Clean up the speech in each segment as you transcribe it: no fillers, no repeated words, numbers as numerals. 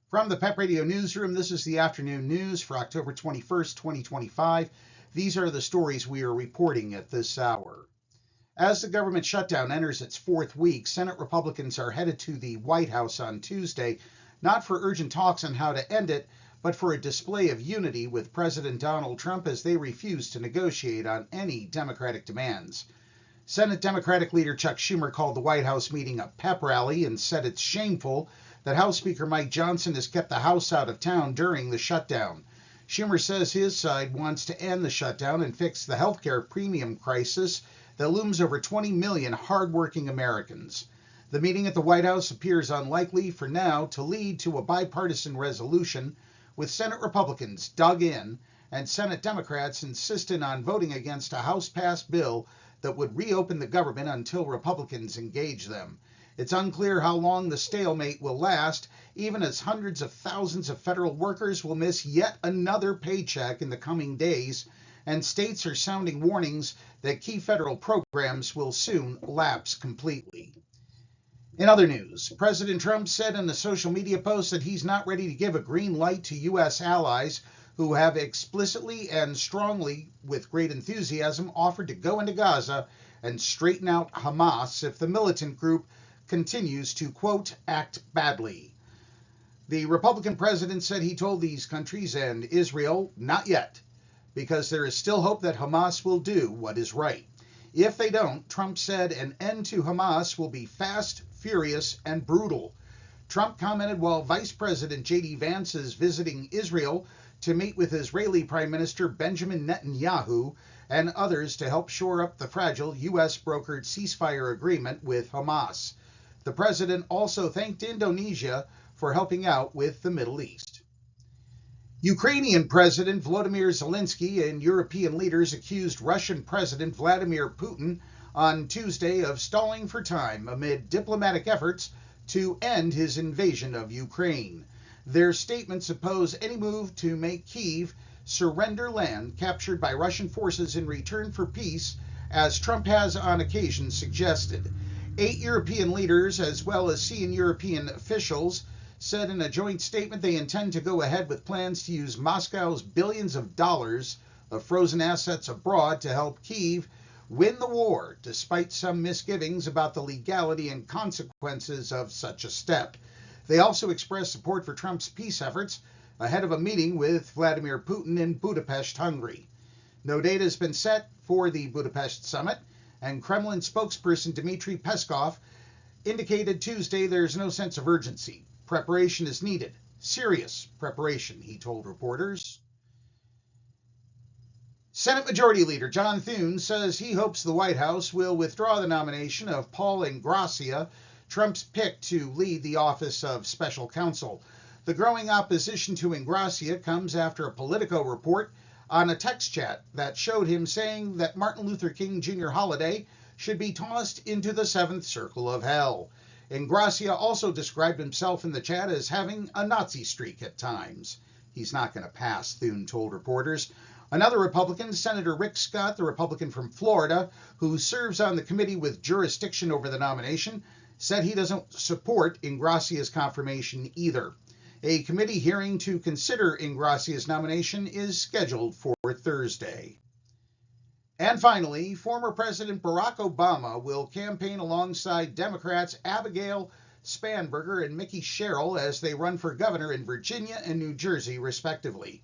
From the PEP Radio Newsroom, this is the afternoon news for October 21st, 2025. These are the stories we are reporting at this hour. As the government shutdown enters its fourth week, Senate Republicans are headed to the White House on Tuesday, not for urgent talks on how to end it, but for a display of unity with President Donald Trump as they refuse to negotiate on any Democratic demands. Senate Democratic Leader Chuck Schumer called the White House meeting a pep rally and said it's shameful that House Speaker Mike Johnson has kept the House out of town during the shutdown. Schumer says his side wants to end the shutdown and fix the healthcare premium crisis that looms over 20 million hardworking Americans. The meeting at the White House appears unlikely for now to lead to a bipartisan resolution, with Senate Republicans dug in and Senate Democrats insistent on voting against a House-passed bill that would reopen the government until Republicans engage them. It's unclear how long the stalemate will last, even as hundreds of thousands of federal workers will miss yet another paycheck in the coming days, and states are sounding warnings that key federal programs will soon lapse completely. In other news, President Trump said in a social media post that he's not ready to give a green light to U.S. allies who have explicitly and strongly, with great enthusiasm, offered to go into Gaza and straighten out Hamas if the militant group continues to, quote, act badly. The Republican president said he told these countries and Israel, not yet, because there is still hope that Hamas will do what is right. If they don't, Trump said, an end to Hamas will be fast, furious, and brutal. Trump commented while Vice President J.D. Vance is visiting Israel to meet with Israeli Prime Minister Benjamin Netanyahu and others to help shore up the fragile U.S.-brokered ceasefire agreement with Hamas. The president also thanked Indonesia for helping out with the Middle East. Ukrainian President Vladimir Zelensky and European leaders accused Russian President Vladimir Putin on Tuesday of stalling for time amid diplomatic efforts to end his invasion of Ukraine. Their statements oppose any move to make Kyiv surrender land captured by Russian forces in return for peace, as Trump has on occasion suggested. 8 European leaders, as well as senior European officials, said in a joint statement they intend to go ahead with plans to use Moscow's billions of dollars of frozen assets abroad to help Kyiv win the war, despite some misgivings about the legality and consequences of such a step. They also expressed support for Trump's peace efforts ahead of a meeting with Vladimir Putin in Budapest, Hungary. No date has been set for the Budapest summit, and Kremlin spokesperson Dmitry Peskov indicated Tuesday there's no sense of urgency. Preparation is needed. Serious preparation, he told reporters. Senate Majority Leader John Thune says he hopes the White House will withdraw the nomination of Paul Ingrassia, Trump's pick to lead the office of special counsel. The growing opposition to Ingrassia comes after a Politico report on a text chat that showed him saying that Martin Luther King Jr. holiday should be tossed into the seventh circle of hell. Ingrassia also described himself in the chat as having a Nazi streak at times. He's not going to pass, Thune told reporters. Another Republican, Senator Rick Scott, the Republican from Florida, who serves on the committee with jurisdiction over the nomination, said he doesn't support Ingrassia's confirmation either. A committee hearing to consider Ingrassia's nomination is scheduled for Thursday. And finally, former President Barack Obama will campaign alongside Democrats Abigail Spanberger and Mikie Sherrill as they run for governor in Virginia and New Jersey, respectively.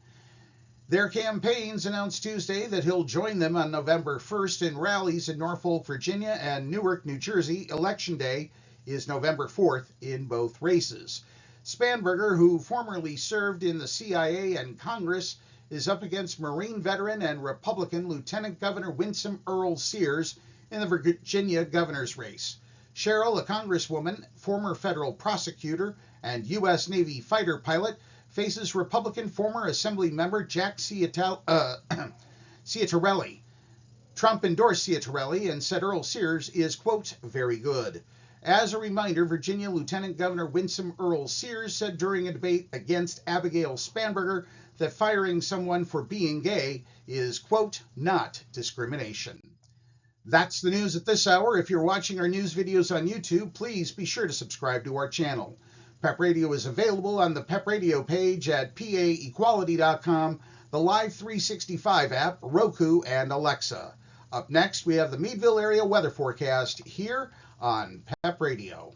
Their campaigns announced Tuesday that he'll join them on November 1st in rallies in Norfolk, Virginia and Newark, New Jersey. Election Day is November 4th in both races. Spanberger, who formerly served in the CIA and Congress, is up against Marine veteran and Republican Lieutenant Governor Winsome Earle-Sears in the Virginia governor's race. Sherrill, a congresswoman, former federal prosecutor, and U.S. Navy fighter pilot, faces Republican former Assembly member Jack Ciattarelli. Trump endorsed Ciattarelli and said Earle-Sears is, quote, very good. As a reminder, Virginia Lieutenant Governor Winsome Earle-Sears said during a debate against Abigail Spanberger that firing someone for being gay is, quote, not discrimination. That's the news at this hour. If you're watching our news videos on YouTube, please be sure to subscribe to our channel. PEP Radio is available on the PEP Radio page at paequality.com, the Live 365 app, Roku, and Alexa. Up next, we have the Meadville area weather forecast here on PEP Radio.